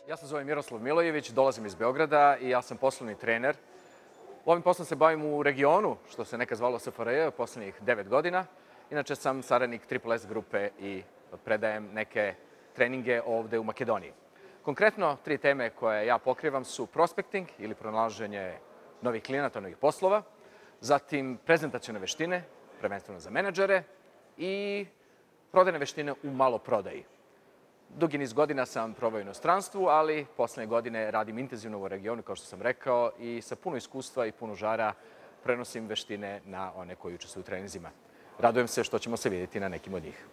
Ja se zovem Miroslav Milojević, dolazim iz Beograda i ja sam poslovni trener. Ovim poslom se bavim u regionu, što se nekad zvalo SFRJ, poslednjih 9 godina. Inače sam saradnik Triple S grupe i predajem neke treninge ovde u Makedoniji. Konkretno, 3 teme koje ja pokrivam su prospecting ili pronalaženje novih klijenata, novih poslova, zatim prezentacione veštine, prvenstveno za menadžere, i prodajne veštine u maloprodaji. Dugi niz godina sam proveo u inostranstvu, ali poslednje godine radim intenzivno u regionu, kao što sam rekao, i sa puno iskustva i puno žara prenosim veštine na one koji učestvuju u treninzima. Radujem se što ćemo se vidjeti na nekim od njih.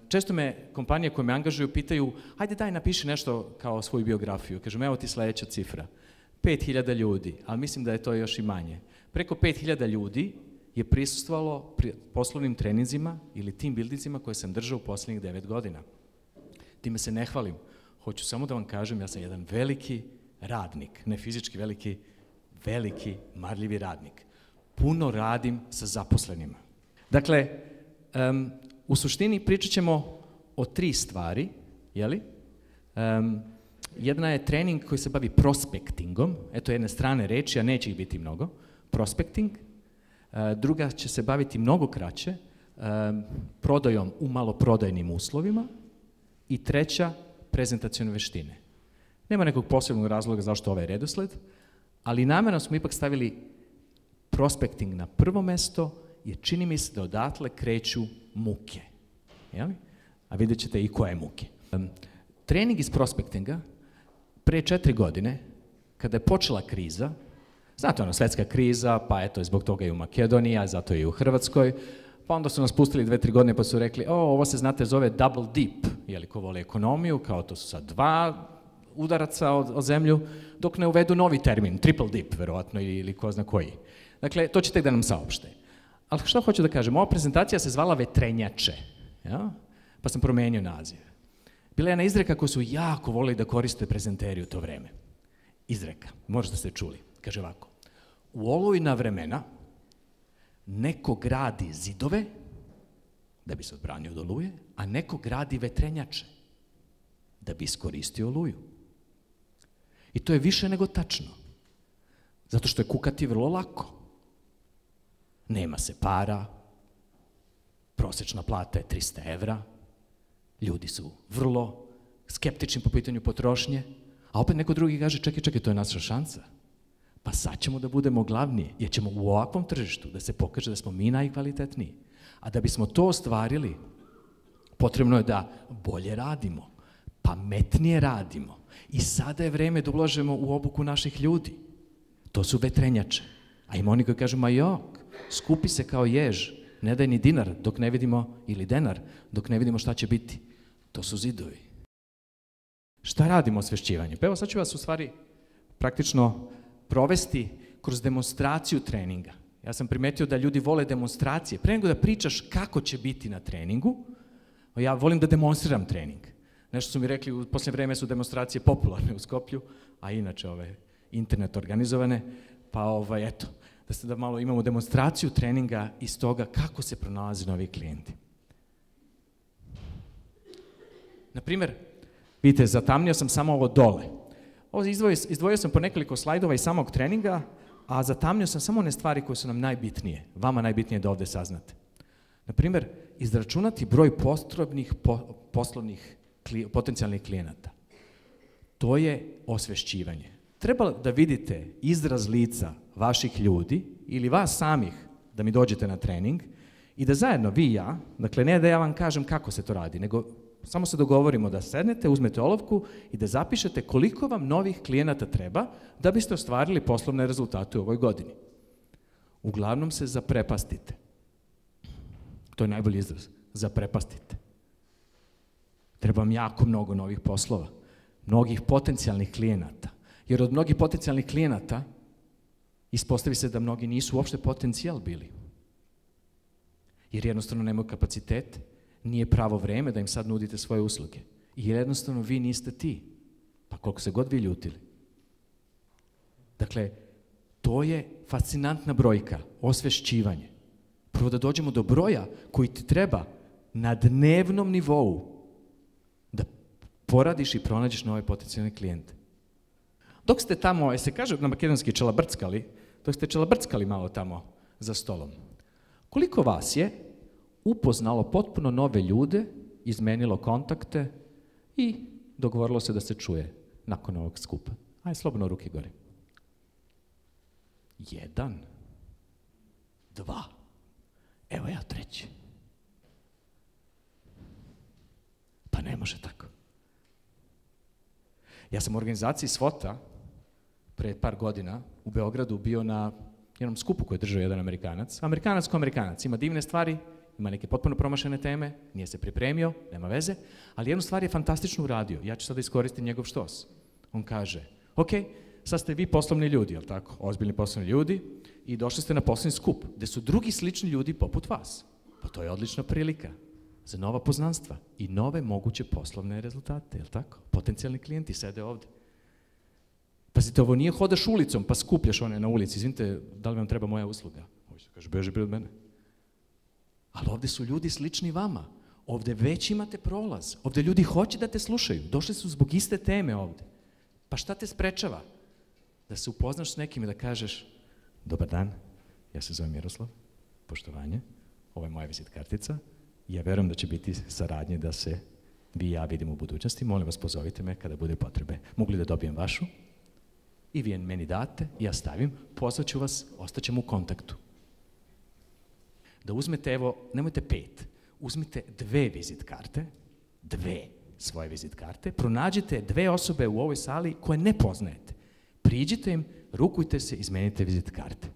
Često me kompanije koje me angažuju pitaju, hajde daj napiši nešto kao svoju biografiju. Kažem, evo ti sledeća cifra. 5000 ljudi, ali mislim da je to još i manje. Preko 5000 ljudi je prisustvovalo poslovnim treninzima ili team buildingima koje sam držao u poslednjih 9 godina. Time se ne hvalim. Hoću samo da vam kažem, ja sam jedan veliki radnik, ne fizički veliki, marljivi radnik. Puno radim sa zaposlenima. Dakle, u suštini pričat ćemo o 3 stvari, jeli? Jedna je trening koji se bavi prospektingom, eto jedne strane reči, a neće ih biti mnogo, prospecting. Druga će se baviti mnogo kraće, prodajom u maloprodajnim uslovima, i treća, prezentacione veštine. Nema nekog posebnog razloga zašto ovaj redosled, ali namerno smo ipak stavili prospecting na prvo mesto, jer čini mi se da odatle kreću muke. A vidjet ćete i koje muke. Trening iz prospectinga pre 4 godine, kada je počela kriza, znate ono, svetska kriza, pa eto, zbog toga i u Makedoniji, a zato i u Hrvatskoj, pa onda su nas pustili 2-3 godine pa su rekli, ovo se, znate, zove double dip, jeli ko voli ekonomiju, kao to su sad 2 udaraca o zemlju, dok ne uvedu novi termin, triple dip, verovatno, ili ko zna koji. Dakle, to će tek da nam saopšte. Ali što hoću da kažem, ova prezentacija se zvala vetrenjače, pa sam promenio naziv. Bila je jedna izreka koju su jako volili da koriste prezenteri u to vreme. Izreka, možda ste čuli, kaže ovako: u olujna vremena neko gradi zidove da bi se odbranio od oluje, a neko gradi vetrenjače da bi iskoristio oluju. I to je više nego tačno, zato što je kukati vrlo lako. Nema se para, prosečna plata je 300 evra, ljudi su vrlo skeptični po pitanju potrošnje, a opet neko drugi kaže, čekaj, to je naša šansa. Pa sad ćemo da budemo glavniji, jer ćemo u ovakvom tržištu da se pokaže da smo mi najkvalitetniji. A da bismo to ostvarili, potrebno je da bolje radimo, pametnije radimo. I sada je vreme da ulažemo u obuku naših ljudi. To su vetrenjače. A ima oni koji kažu, ma jok, skupi se kao jež, ne daj ni dinar dok ne vidimo, ili denar, dok ne vidimo šta će biti. To su zidovi. Šta radimo osvešćivanjem? Pa evo sad ću vas u stvari praktično provesti kroz demonstraciju treninga. Ja sam primetio da ljudi vole demonstracije. Pre nego da pričaš kako će biti na treningu, ja volim da demonstriram trening. Nešto su mi rekli, u posljednje vreme su demonstracije popularne u Skoplju, a inače internet organizovane, pa eto, da malo imamo demonstraciju treninga iz toga kako se pronalaze novi klijenti. Naprimer, vidite, zatamnio sam samo ovo dole. Ovo izdvojio sam po nekoliko slajdova iz samog treninga, a zatamnio sam samo one stvari koje su nam najbitnije, vama najbitnije da ovde saznate. Naprimer, izračunati broj potrebnih poslovnih potencijalnih klijenata. To je osvešćivanje. Treba da vidite izraz lica vaših ljudi ili vas samih da mi dođete na trening i da zajedno vi i ja, dakle ne da ja vam kažem kako se to radi, nego samo se dogovorimo da sednete, uzmete olovku i da zapišete koliko vam novih klijenata treba da biste ostvarili poslovne rezultate u ovoj godini. Uglavnom se zaprepastite. To je najbolji izraz. Zaprepastite. Treba vam jako mnogo novih poslova, mnogih potencijalnih klijenata. Jer od mnogih potencijalnih klijenata ispostavi se da mnogi nisu uopšte potencijal bili. Jer jednostavno nemaju kapacitet, nije pravo vreme da im sad nudite svoje usluge. Jer jednostavno vi niste ti, pa koliko se god vi ljutili. Dakle, to je fascinantna brojka, osvešćivanje. Prvo da dođemo do broja koji ti treba na dnevnom nivou da poradiš i pronađeš nove potencijalne klijente. Dok ste tamo, se kaže na makedonski čelabrckali, dok ste čelabrckali malo tamo za stolom, koliko vas je upoznalo potpuno nove ljude, izmenilo kontakte i dogovorilo se da se čuje nakon ovog skupa? Ajde, slobodno ruke gore. 1, 2, evo ja 3. Pa ne može tako. Ja sam u organizaciji SWOT-a pre par godina u Beogradu bio na jednom skupu koji je držao jedan Amerikanac. Amerikanac ko Amerikanac, ima divne stvari, ima neke potpuno promašene teme, nije se pripremio, nema veze, ali jednu stvar je fantastično uradio. Ja ću sada iskoristiti njegov štos. On kaže, ok, sad ste vi poslovni ljudi, jel tako? Ozbiljni poslovni ljudi i došli ste na poslovni skup, gde su drugi slični ljudi poput vas. Pa to je odlična prilika za nova poznanstva i nove moguće poslovne rezultate, jel tako? Potencijalni klijenti sede ovde. Pazite, ovo nije hodaš ulicom pa skupljaš one na ulici, izvinite, da li vam treba moja usluga? Ovo se kaže, beži pred mene. Ali ovde su ljudi slični vama. Ovde već imate prolaz. Ovde ljudi hoće da te slušaju. Došli su zbog iste teme ovde. Pa šta te sprečava? Da se upoznaš s nekim i da kažeš, dobar dan, ja se zovem Miroslav, poštovanje, ovo je moja vizit kartica, ja verujem da će biti saradnje da se vi i ja vidimo u budućnosti, molim vas pozovite me kada bude potrebe. Mogu li da dobijem vašu? I vi meni date, ja stavim, pozvaću vas, ostaćemo u kontaktu. Da uzmete, evo, nemojte 5, uzmite 2 vizit karte, 2 svoje vizit karte, pronađite 2 osobe u ovoj sali koje ne poznajete. Priđite im, rukujte se, izmenite vizit karte.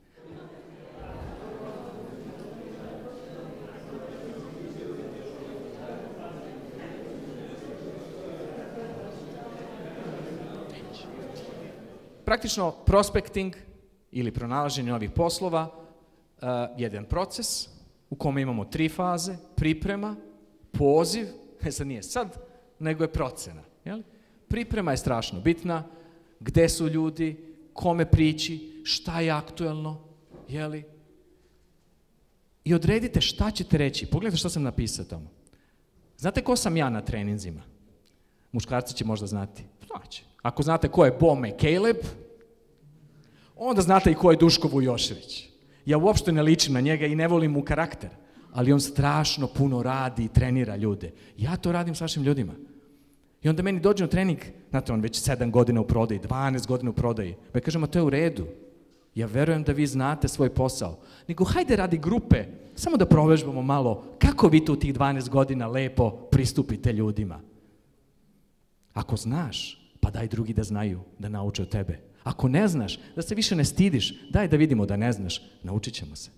Praktično, prospecting ili pronalaženje novih poslova jedan proces u kome imamo 3 faze, priprema, poziv, sad nije sad, nego je procena. Jel? Priprema je strašno bitna, gde su ljudi, kome prići, šta je aktuelno, jeli? I odredite šta ćete reći. Pogledajte šta sam napisao tamo. Znate ko sam ja na treninzima? Muškarci će možda znati. Znači, ako znate ko je Bome Caleb, onda znate i ko je Duško Vujošević. Ja uopšte ne ličim na njega i ne volim mu karakter, ali on strašno puno radi i trenira ljude. Ja to radim s vašim ljudima. I onda meni dođe na trening, znate, on već 7 godina u prodaji, 12 godina u prodaji. Pa ja kažem, a to je u redu. Ja verujem da vi znate svoj posao. Nego, hajde radi grupe, samo da provežbamo malo kako vi tu tih 12 godina lepo pristupite ljudima. Ako znaš, pa daj drugi da znaju, da nauče od tebe. Ako ne znaš, da se više ne stidiš, daj da vidimo da ne znaš, naučit ćemo se.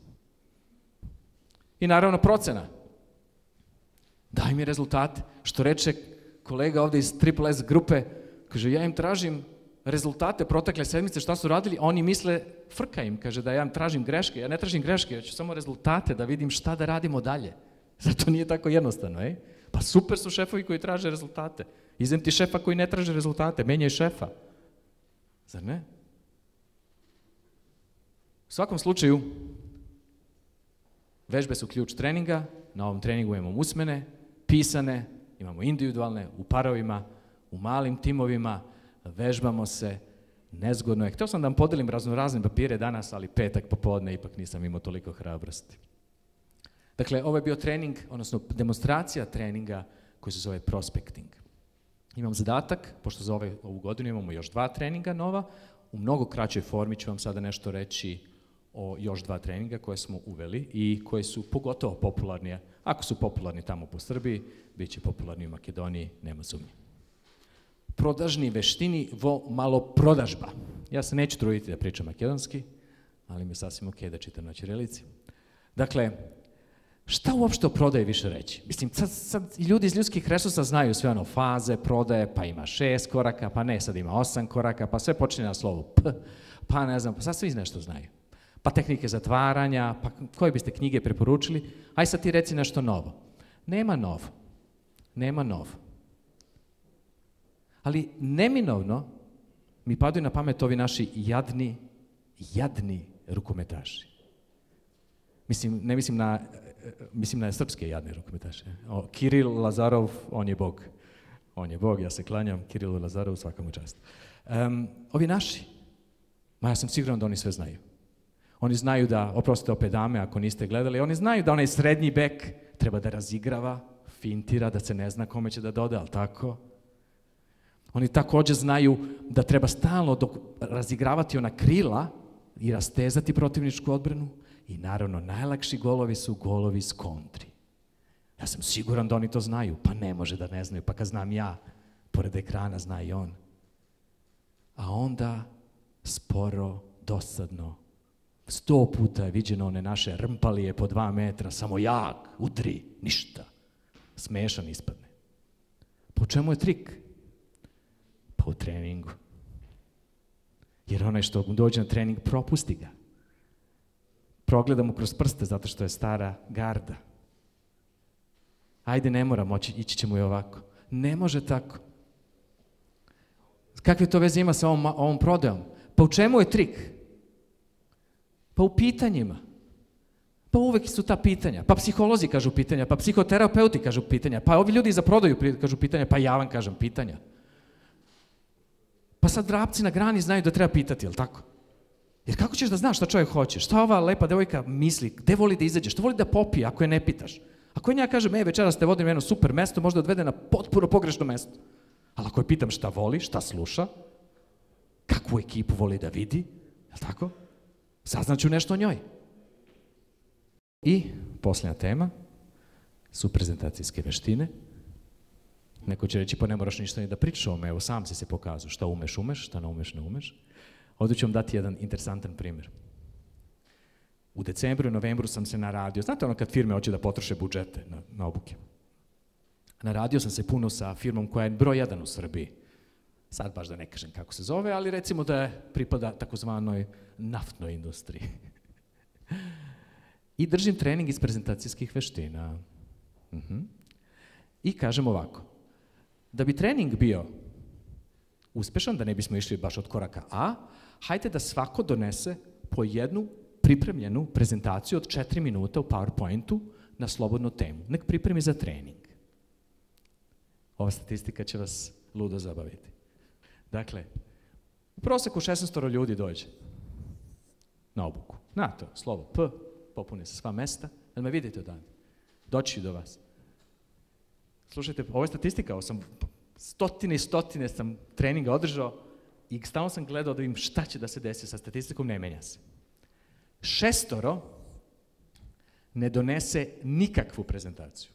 I naravno procena. Daj mi rezultate. Što reče kolega ovde iz Triple S grupe, kaže, ja im tražim rezultate protekle sedmice, šta su radili, oni misle, frka im, kaže da ja im tražim greške. Ja ne tražim greške, ja ću samo rezultate da vidim šta da radimo dalje. Zato nije tako jednostavno, ej? Pa super su šefovi koji traže rezultate. Izem ti šefa koji ne traže rezultate, menjaj šefa. Zar ne? U svakom slučaju, vežbe su ključ treninga, na ovom treningu imamo usmene, pisane, imamo individualne, u parovima, u malim timovima, vežbamo se, nezgodno je. Hteo sam da vam podelim razne papire danas, ali petak popodne ipak nisam imao toliko hrabrosti. Dakle, ovo je bio trening, odnosno demonstracija treninga koji se zove prospecting. Imam zadatak, pošto za ovu godinu imamo još 2 treninga nova, u mnogo kraćoj formi ću vam sada nešto reći o još 2 treninga koje smo uveli i koje su pogotovo popularnije. Ako su popularni tamo po Srbiji, bit će popularni u Makedoniji, nema sumnje. Prodažni veštini vo malo prodažba. Ja se neću truditi da pričam makedonski, ali mi je sasvim ok da čitam na ćirilici. Dakle, šta uopšte o prodaji više reći? Mislim, sad ljudi iz ljudskih resursa znaju sve ono faze prodaje, pa ima 6 koraka, pa ne, sad ima 8 koraka, pa sve počinje na slovu P, pa ne znam, pa sad svi nešto znaju. Pa tehnike zatvaranja, pa koje biste knjige preporučili? Aj sad ti reci nešto novo. Nema novo. Nema novo. Ali neminovno mi padaju na pamet ovi naši jadni rukometaši. Mislim na srpske jadne rukometaše. Kiril Lazarov, on je Bog. On je Bog, ja se klanjam Kirilu Lazarovu, svaka mu čast. Ovi naši, ja sam siguran da oni sve znaju. Oni znaju da, oprostite opet dame ako niste gledali, oni znaju da onaj srednji bek treba da razigrava, fintira, da se ne zna kome će da doda, ali tako? Oni također znaju da treba stalno razigravati ona krila i rastezati protivničku odbranu. I naravno, najlakši golovi su golovi s kontri. Ja sam siguran da oni to znaju, pa ne može da ne znaju, pa kad znam ja, pored ekrana zna i on. A onda, sporo, dosadno, 100 puta je viđeno one naše rmpalije po 2 metra, samo jak, udri, ništa. Smešan ispadne. Po čemu je trik? Pa u treningu. Jer onaj što dođe na trening, propusti ga. Progleda mu kroz prste zato što je stara garda. Ajde, ne mora moći, ići ćemo i ovako. Ne može tako. Kakve to veze ima sa ovom prodajom? Pa u čemu je trik? Pa u pitanjima. Pa uvek su ta pitanja. Pa psiholozi kažu pitanja, pa psihoterapeuti kažu pitanja, pa ovi ljudi za prodaju kažu pitanja, pa ja vam kažem pitanja. Pa sad vrapci na grani znaju da treba pitati, jel tako? Jer kako ćeš da znaš šta čovjek hoće? Šta ova lepa devojka misli? Gde voli da izađe? Šta voli da popije ako je ne pitaš? Ako ja kažem, večeras te vodim jedno super mesto, možda odvede na potpuno pogrešno mesto. Ali ako je pitam šta voli, šta sluša, kakvu ekipu voli da vidi, jel tako? Saznaću nešto o njoj. I posljednja tema su prezentacijske veštine. Neko će reći, pa ne moraš ništa ni da pričaš o ome, evo sam si se pokazao šta umeš, šta ne umeš. Ovdje ću vam dati jedan interesantan primjer. U decembru i novembru sam se naradio, znate ono kad firme hoće da potroše budžete na obuke. Naradio sam se puno sa firmom koja je broj 1 u Srbiji. Sad baš da ne kažem kako se zove, ali recimo da pripada takozvanoj naftnoj industriji. I držim trening iz prezentacijskih veština. I kažem ovako, da bi trening bio uspešan, da ne bismo išli baš od koraka A, hajde da svako donese po jednu pripremljenu prezentaciju od 4 minuta u PowerPointu na slobodnu temu. Nek pripremi za trening. Ova statistika će vas ludo zabaviti. Dakle, u proseku 16 ljudi dođe na obuku. Na to, slovo P, popune se sva mesta, da me vidite odavde. Doći do vas. Slušajte, ovo je statistika, ovo sam stotine i stotine sam treninga održao i stalno sam gledao da vidim šta će da se desi sa statistikom, ne menja se. 6 ne donese nikakvu prezentaciju.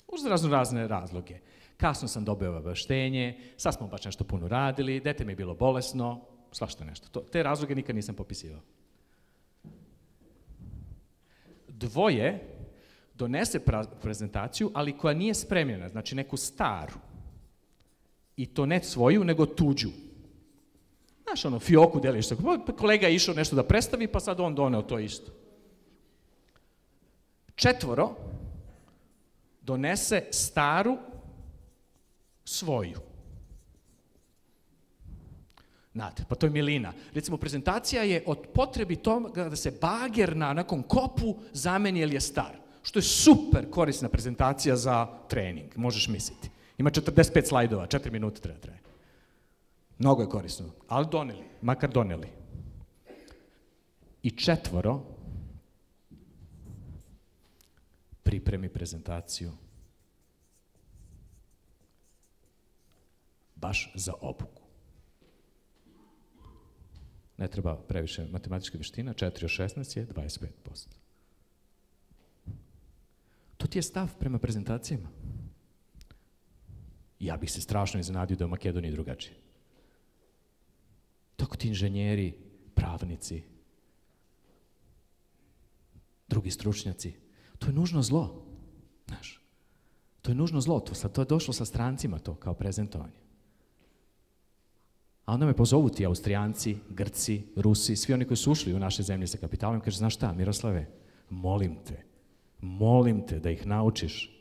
Uz razne razloge. Kasno sam dobio obaveštenje, sad smo baš nešto puno radili, dete mi je bilo bolesno, svašta nešto. Te razloge nikad nisam popisivao. 2 donese prezentaciju, ali koja nije spremljena, znači neku staru. I to ne svoju, nego tuđu. Znaš, ono, fioku deliš se. Kolega je išao nešto da predstavi, pa sad on doneo to isto. 4 donese staru svoju. Znate, pa to je milina. Recimo, prezentacija je od potrebi toga da se bager na nekom kopu zameni jer je star. Što je super korisna prezentacija za trening, možeš misliti. Ima 45 slajdova, 4 minute treba traje. Mnogo je korisno, ali doneli, makar doneli. I 4 pripremi prezentaciju baš za obuku. Ne treba previše matematičke veština, 4 od 16 je 25%. To ti je stav prema prezentacijama. Ja bih se strašno iznenadio da je u Makedoniji drugačije. Tako ti inženjeri, pravnici, drugi stručnjaci, to je nužno zlo. Znaš, to je nužno zlo, to je došlo sa strancima to kao prezentovanje. A onda me pozovu ti Austrijanci, Grci, Rusi, svi oni koji su ušli u naše zemlje sa kapitalom, kaže, znaš šta, Miroslave, molim te da ih naučiš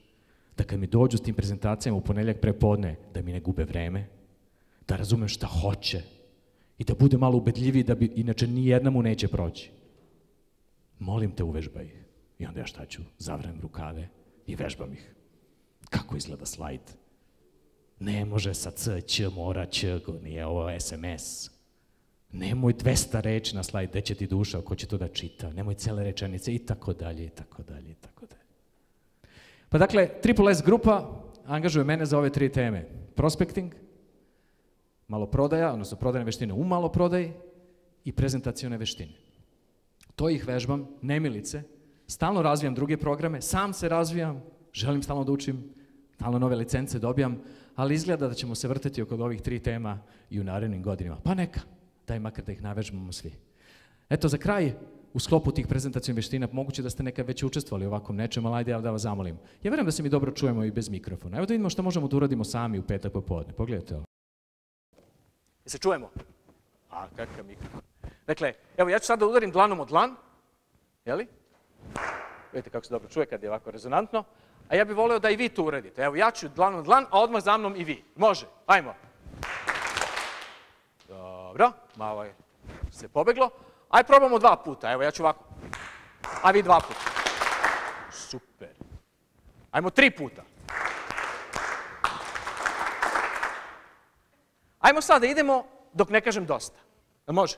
da kad mi dođu s tim prezentacijama u ponedjeljak prepodne, da mi ne gube vreme, da razumem šta hoće i da bude malo ubedljiviji, da bi inače nijedna mu neće proći. Molim te, uvežbaj ih. I onda ja šta ću? Zavrem rukave i vežbam ih. Kako izgleda slajd? Ne može sa C, Ć, mora, Ć, nije ovo SMS. Nemoj 200 reči na slajd, gde će ti duša, ko će to da čita. Nemoj cele rečenice i tako dalje, i tako dalje, i tako dalje. Pa dakle, Triple S grupa angažuje mene za ove 3 teme. Prospecting, maloprodaja, odnosno prodajne veštine u maloprodaji i prezentacione veštine. To ih vežbam, nemilice, stalno razvijam druge programe, sam se razvijam, želim stalno da učim, stalno nove licence dobijam, ali izgleda da ćemo se vrteti oko ovih 3 tema i u narednim godinama. Pa neka, daj makar da ih navežbamo svi. Eto, za kraj, u sklopu tih prezentacijnih veština, moguće da ste nekad već učestvovali u ovakvom nečem, ali ajde ja da vas zamolim. Ja verujem da se mi dobro čujemo i bez mikrofona. Evo da vidimo šta možemo da uradimo sami u petak popodne. Pogledajte ovo. Jel se čujemo? A, kakav mikrofon. Dakle, evo ja ću sad da udarim dlanom od dlan, jeli? Vidite kako se dobro čuje kad je ovako rezonantno. A ja bih voleo da i vi to uradite. Evo, ja ću dlanom od dlan, a odmah za mnom i vi. Može, ajmo. Dobro, malo je se pobeglo. Aj probamo 2 puta, evo ja ću ovako. A vi 2 puta. Super. Ajmo 3 puta. Ajmo sad da idemo dok ne kažem dosta. Da može?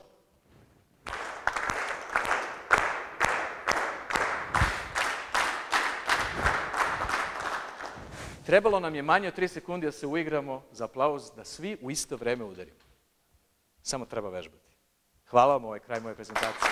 Trebalo nam je manje od 3 sekundi da se uigramo za aplauz, da svi u isto vreme udarimo. Samo treba vežbati. Hvala vam, ovo je kraj moje prezentacije.